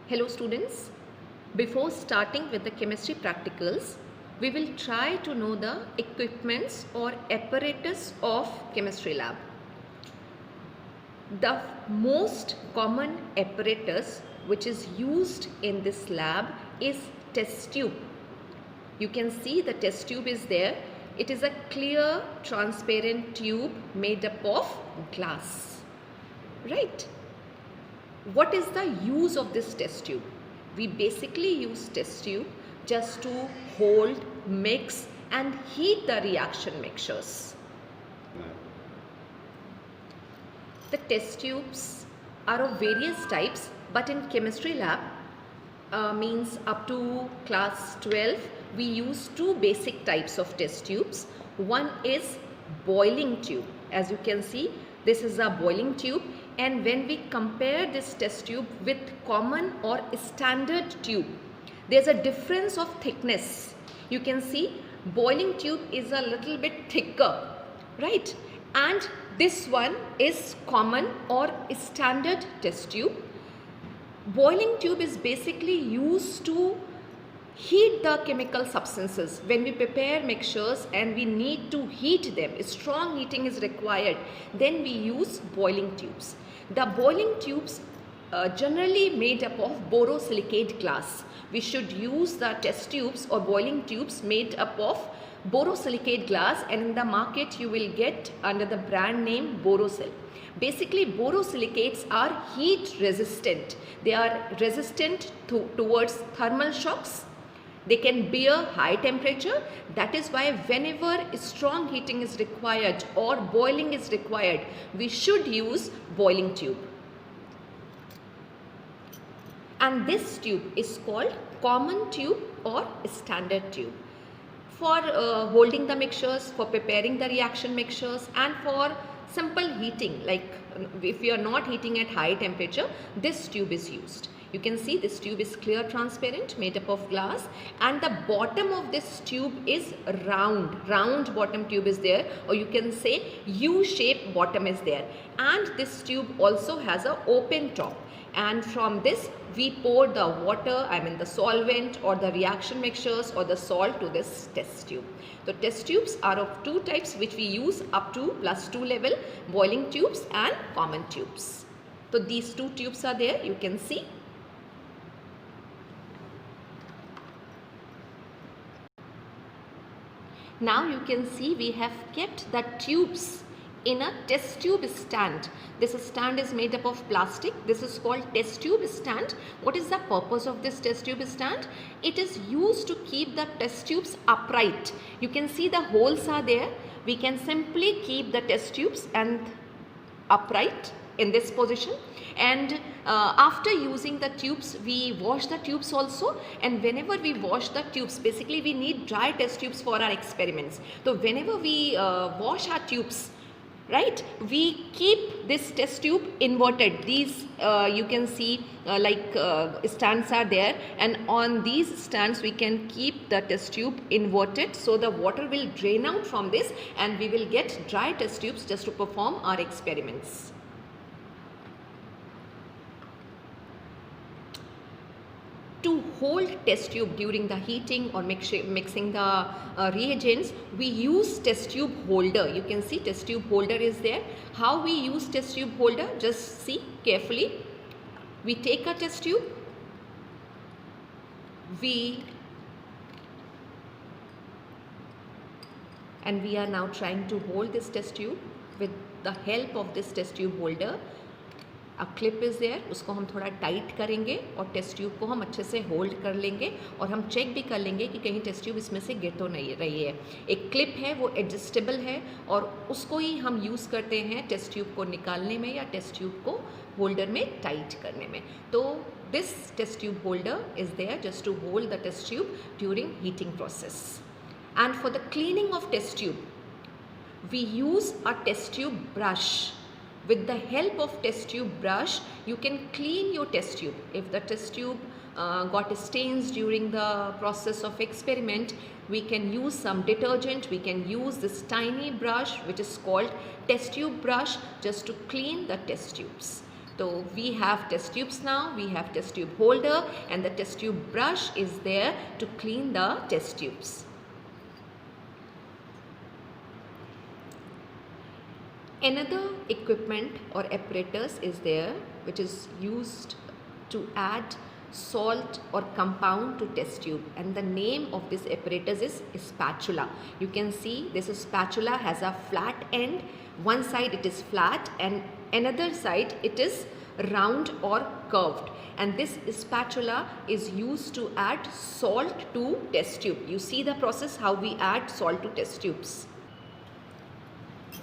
Hello students, before starting with the chemistry practicals, we will try to know the equipments or apparatus of chemistry lab. The most common apparatus which is used in this lab is test tube. You can see the test tube is there. It is a clear transparent tube made up of glass, right? What is the use of this test tube? We basically use test tube just to hold, mix and heat the reaction mixtures. The test tubes are of various types, but in chemistry lab means up to class 12 we use two basic types of test tubes. One is boiling tube. As you can see, this is a boiling tube, and when we compare this test tube with common or standard tube, there's a difference of thickness. You can see boiling tube is a little bit thicker, right? And this one is common or standard test tube. Boiling tube is basically used to heat the chemical substances. When we prepare mixtures and we need to heat them, strong heating is required, then we use boiling tubes. The boiling tubes generally made up of borosilicate glass. We should use the test tubes or boiling tubes made up of borosilicate glass, and in the market you will get under the brand name Borosil. Basically, borosilicates are heat resistant. They are resistant towards thermal shocks. They can bear high temperature. That is why whenever strong heating is required or boiling is required, we should use boiling tube. And this tube is called common tube or standard tube. For holding the mixtures, for preparing the reaction mixtures, and for simple heating, like if you are not heating at high temperature, this tube is used. You can see this tube is clear transparent made up of glass, and the bottom of this tube is round bottom tube is there, or you can say U-shaped bottom is there, and this tube also has an open top, and from this we pour the water, the solvent or the reaction mixtures or the salt to this test tube. So test tubes are of two types which we use up to +2 level, boiling tubes and common tubes. So these two tubes are there, you can see. Now you can see we have kept the tubes in a test tube stand. This stand is made up of plastic. This is called test tube stand. What is the purpose of this test tube stand? It is used to keep the test tubes upright. You can see the holes are there. We can simply keep the test tubes and upright in this position, and after using the tubes we wash the tubes also, and whenever we wash the tubes, basically we need dry test tubes for our experiments. So whenever we wash our tubes, right, we keep this test tube inverted. These you can see stands are there, and on these stands we can keep the test tube inverted, so the water will drain out from this and we will get dry test tubes just to perform our experiments. To hold test tube during the heating or mixing the reagents, we use test tube holder. You can see test tube holder is there. How we use test tube holder? Just see carefully. We take a test tube, and we are now trying to hold this test tube with the help of this test tube holder. A clip is there, उसको हम थोड़ा tight करेंगे और test tube को हम अच्छे से hold कर लेंगे, और हम चेक भी कर लेंगे कि कहीं टेस्ट ट्यूब इसमें से गिर तो नहीं रही है. एक क्लिप है वो एडजस्टेबल है, और उसको ही हम यूज़ करते हैं टेस्ट ट्यूब को निकालने में या टेस्ट ट्यूब को होल्डर में टाइट करने में. तो this test tube holder is there just to hold the test tube during heating process. And for the cleaning of test tube we use a test tube brush. With the help of test tube brush, you can clean your test tube. If the test tube got stains during the process of experiment, we can use some detergent. We can use this tiny brush which is called test tube brush just to clean the test tubes. So we have test tubes now, we have test tube holder, and the test tube brush is there to clean the test tubes. Another equipment or apparatus is there which is used to add salt or compound to test tube, and the name of this apparatus is spatula. You can see this spatula has a flat end. One side it is flat and another side it is round or curved, and this spatula is used to add salt to test tube. You see the process how we add salt to test tubes.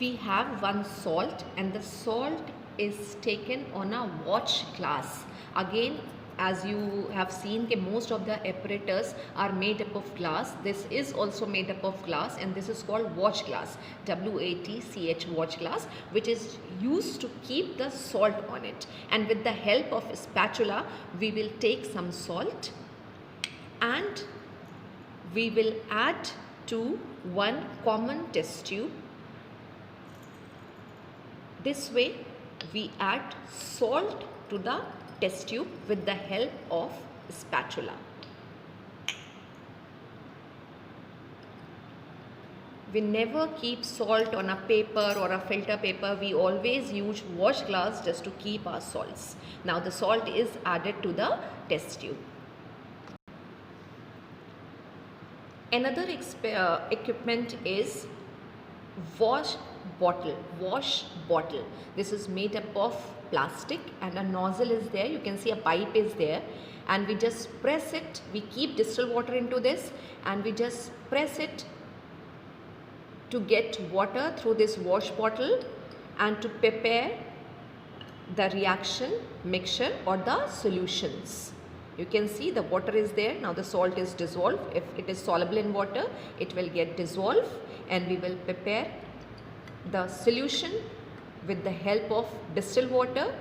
We have one salt, and the salt is taken on a watch glass. Again, as you have seen, most of the apparatus are made up of glass. This is also made up of glass, and this is called watch glass, WATCH, watch glass, which is used to keep the salt on it. And with the help of a spatula, we will take some salt and we will add to one common test tube. This way we add salt to the test tube with the help of spatula. We never keep salt on a paper or a filter paper. We always use wash glass just to keep our salts. Now the salt is added to the test tube. Another equipment is wash bottle. This is made up of plastic and a nozzle is there. You can see a pipe is there, and we just press it. We keep distilled water into this and we just press it to get water through this wash bottle and to prepare the reaction, mixture or the solutions. You can see the water is there. Now the salt is dissolved. If it is soluble in water, it will get dissolved, and we will prepare the solution with the help of distilled water.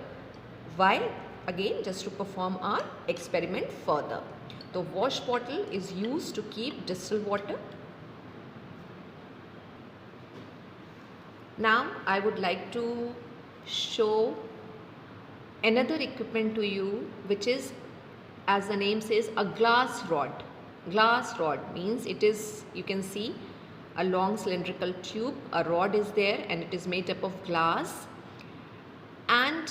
Why? Again, just to perform our experiment further. The wash bottle is used to keep distilled water. Now I would like to show another equipment to you, which is, as the name says, a glass rod. Glass rod means it is, you can see, a long cylindrical tube, a rod is there, and it is made up of glass. And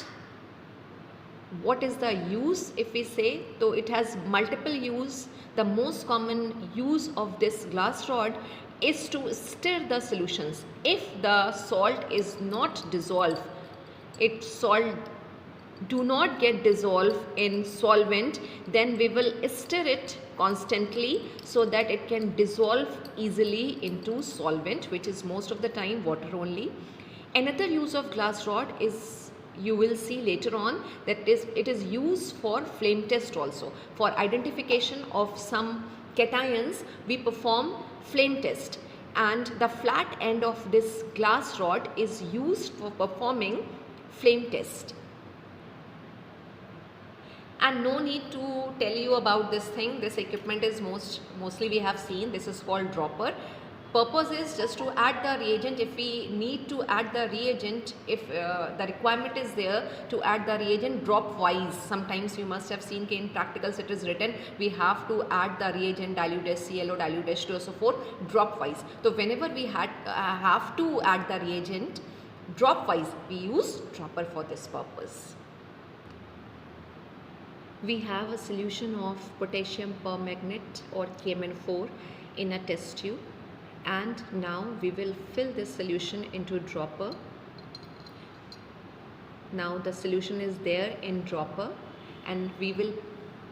what is the use if we say? So it has multiple use. The most common use of this glass rod is to stir the solutions. If the salt is not dissolved, salt do not get dissolved in solvent, then we will stir it constantly so that it can dissolve easily into solvent, which is most of the time water only. Another use of glass rod is, you will see later on, that it is used for flame test also. For identification of some cations, we perform flame test, and the flat end of this glass rod is used for performing flame test. And no need to tell you about this thing. This equipment is mostly we have seen. This is called dropper. Purpose is just to add the reagent. If we need to add the reagent, if the requirement is there to add the reagent drop wise. Sometimes you must have seen in practicals it is written we have to add the reagent dilute HCl, dilute H2, so forth, drop wise. So whenever we have to add the reagent drop wise, we use dropper for this purpose. We have a solution of potassium permanganate or KMN4 in a test tube, and now we will fill this solution into dropper. Now the solution is there in dropper, and we will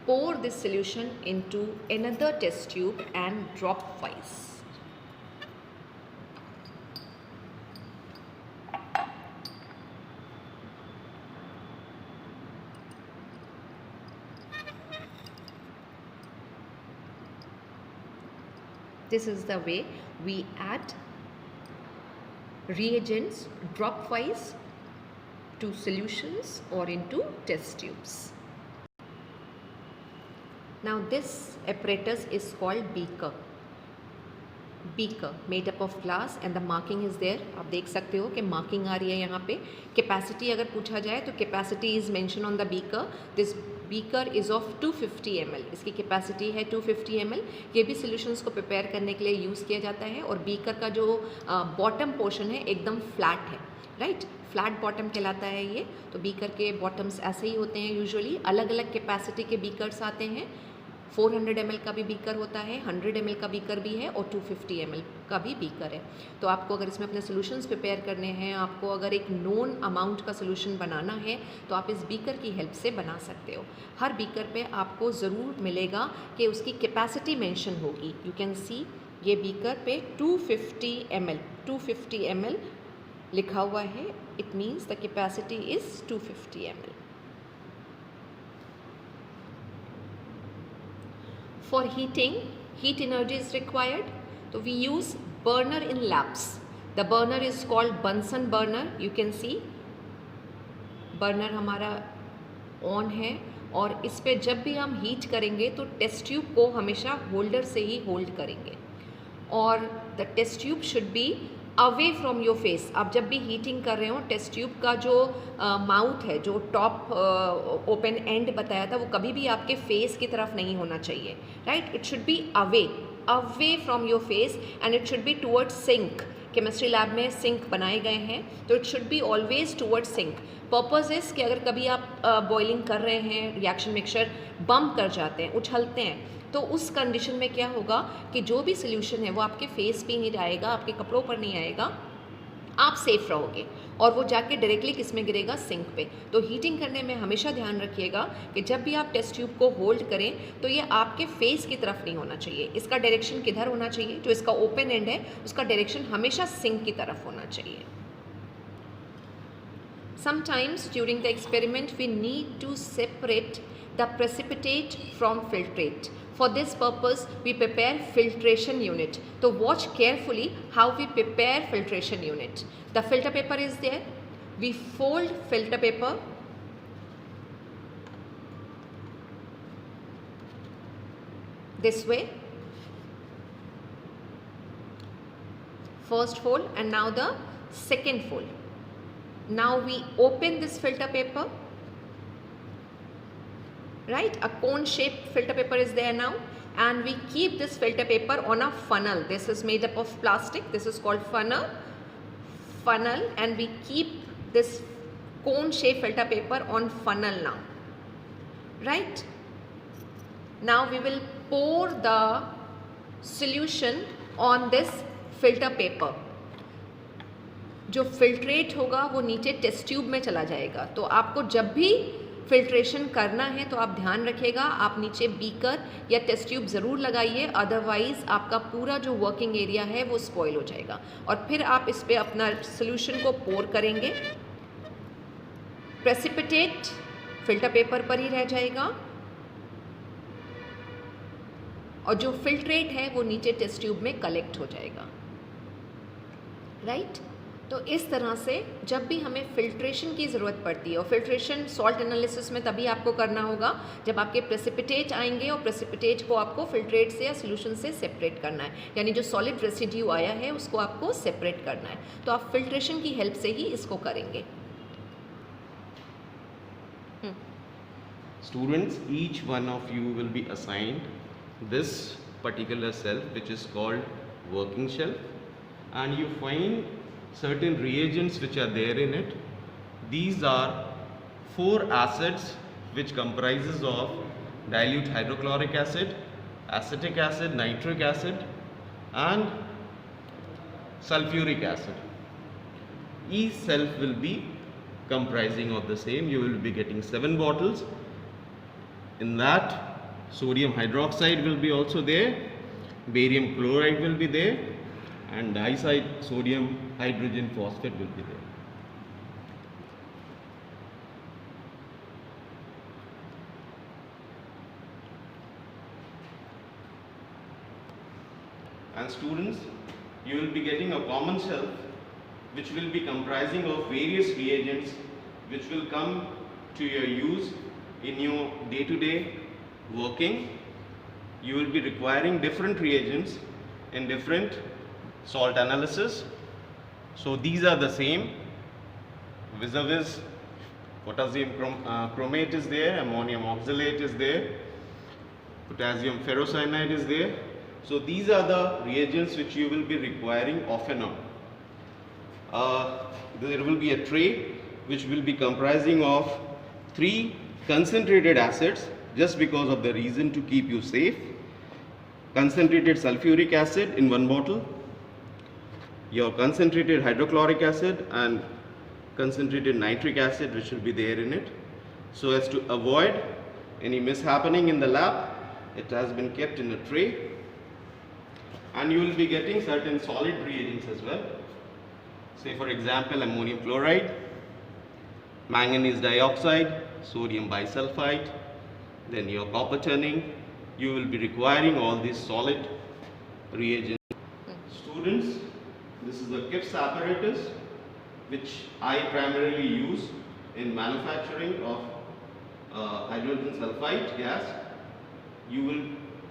pour this solution into another test tube and drop wise. This is the way we add reagents drop wise to solutions or into test tubes. Now this apparatus is called beaker. Beaker made up of glass and the marking is there. आप देख सकते हो कि marking आ रही है यहाँ पे. Capacity अगर पूछा जाए तो capacity is mention on the beaker. This beaker is of 250 ml. इसकी कैपेसिटी है 250 ml. ये भी सॉल्यूशंस को प्रिपेयर करने के लिए यूज़ किया जाता है. और बीकर का जो बॉटम पोर्शन है एकदम फ्लैट है, राइट. फ्लैट बॉटम कहलाता है ये. तो बीकर के बॉटम्स ऐसे ही होते हैं यूजुअली. अलग अलग कैपेसिटी के बीकर्स आते हैं. 400 ml का भी बीकर होता है, 100 ml का बीकर भी है और 250 ml का भी बीकर है. तो आपको अगर इसमें अपने सॉल्यूशंस प्रिपेयर करने हैं, आपको अगर एक नोन अमाउंट का सॉल्यूशन बनाना है तो आप इस बीकर की हेल्प से बना सकते हो. हर बीकर पे आपको ज़रूर मिलेगा कि उसकी कैपेसिटी मेंशन होगी. यू कैन सी ये बीकर पे 250 ml लिखा हुआ है. It means the capacity is 250 ml. For heating, heat energy is required. So we use burner in labs. The burner is called Bunsen burner. You can see burner हमारा on है और इस पे जब भी हम हीट करेंगे तो टेस्ट ट्यूब को हमेशा होल्डर से ही होल्ड करेंगे और the test tube should be away from your face. आप जब भी हीटिंग कर रहे हो टेस्ट ट्यूब का जो माउथ है, जो टॉप ओपन एंड बताया था, वो कभी भी आपके फेस की तरफ नहीं होना चाहिए, right. It should be away from your face and it should be towards sink. Chemistry lab में सिंक बनाए गए हैं तो it should be always towards sink. Purpose is कि अगर कभी आप बॉइलिंग कर रहे हैं, रिएक्शन मिक्सचर बम्प कर जाते हैं, उछलते हैं, तो उस कंडीशन में क्या होगा कि जो भी सोल्यूशन है वो आपके फेस पे नहीं आएगा, आपके कपड़ों पर नहीं आएगा, आप सेफ रहोगे और वो जाके डायरेक्टली किस में गिरेगा, सिंक पे. तो हीटिंग करने में हमेशा ध्यान रखिएगा कि जब भी आप टेस्ट ट्यूब को होल्ड करें तो ये आपके फेस की तरफ नहीं होना चाहिए. इसका डायरेक्शन किधर होना चाहिए, जो इसका ओपन एंड है उसका डायरेक्शन हमेशा सिंक की तरफ होना चाहिए. Sometimes during the experiment we need to separate the precipitate from filtrate. For this purpose we prepare filtration unit. So watch carefully how we prepare filtration unit. The filter paper is there. We fold filter paper this way. First fold and now the second fold. Now we open this filter paper, right. A cone shaped filter paper is there now and we keep this filter paper on a funnel. This is made up of plastic. This is called funnel and we keep this cone shaped filter paper on funnel now, right. Now we will pour the solution on this filter paper. जो filtrate होगा वो नीचे test tube में चला जाएगा. तो आपको जब भी फिल्ट्रेशन करना है तो आप ध्यान रखिएगा, आप नीचे बीकर या टेस्ट ट्यूब ज़रूर लगाइए, अदरवाइज़ आपका पूरा जो वर्किंग एरिया है वो स्पॉइल हो जाएगा. और फिर आप इस पर अपना सोल्यूशन को पोर करेंगे. प्रेसिपिटेट फिल्टर पेपर पर ही रह जाएगा और जो फिल्ट्रेट है वो नीचे टेस्ट ट्यूब में कलेक्ट हो जाएगा, राइट. तो इस तरह से जब भी हमें फिल्ट्रेशन की ज़रूरत पड़ती है, और फिल्ट्रेशन सॉल्ट एनालिसिस में तभी आपको करना होगा जब आपके प्रेसिपिटेट आएंगे और प्रेसिपिटेट को आपको फिल्ट्रेट से या सोल्यूशन से सेपरेट करना है, यानी जो सॉलिड रेसिड्यू आया है उसको आपको सेपरेट करना है. तो आप फिल्ट्रेशन की हेल्प से ही इसको करेंगे. Students, each one of you will be assigned this particular shelf which is called working shelf, and you find certain reagents which are there in it. These are 4 acids which comprises of dilute hydrochloric acid, acetic acid, nitric acid and sulfuric acid. Each shelf will be comprising of the same. You will be getting 7 bottles. In that sodium hydroxide will be also there, barium chloride will be there and disodium hydrogen phosphate will be there. And students, you will be getting a common shelf which will be comprising of various reagents which will come to your use in your day-to-day working. You will be requiring different reagents in different salt analysis. So these are the same. Vis-a-vis potassium chromate is there, ammonium oxalate is there, potassium ferrocyanide is there. So these are the reagents which you will be requiring off and on. There will be a tray which will be comprising of 3 concentrated acids, just because of the reason to keep you safe. Concentrated sulfuric acid in 1 bottle, your concentrated hydrochloric acid and concentrated nitric acid which will be there in it. So as to avoid any mishappening in the lab, it has been kept in a tray, and you will be getting certain solid reagents as well. Say for example ammonium chloride, manganese dioxide, sodium bisulfite, then your copper churning. You will be requiring all these solid reagents. Students, this is the KIPS apparatus which I primarily use in manufacturing of hydrogen sulfide gas. You will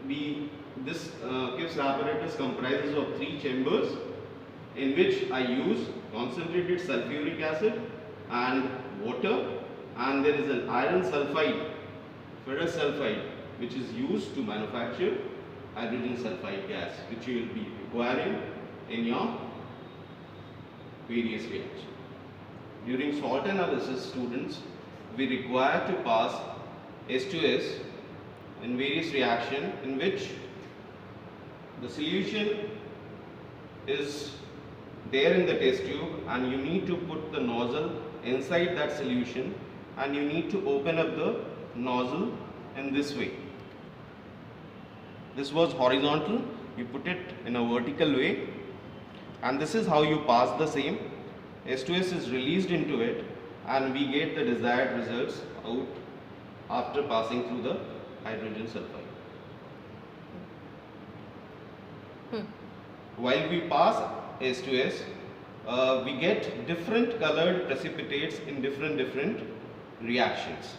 be, this KIPS apparatus comprises of 3 chambers in which I use concentrated sulfuric acid and water, and there is an iron sulfide, ferrous sulfide, which is used to manufacture hydrogen sulfide gas, which you will be requiring in your various reactions. During salt analysis, students, we require to pass H2S in various reaction in which the solution is there in the test tube, and you need to put the nozzle inside that solution, and you need to open up the nozzle in this way. This was horizontal, you put it in a vertical way, and this is how you pass the same. H2S is released into it, and we get the desired results out after passing through the hydrogen sulfide. While we pass H2S, we get different colored precipitates in different reactions.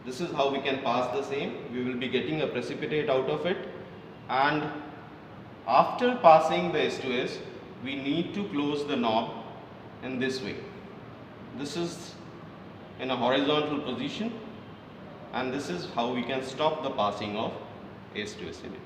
This is how we can pass the same. We will be getting a precipitate out of it, and after passing the H2S, we need to close the knob in this way. This is in a horizontal position, and this is how we can stop the passing of H2S in it.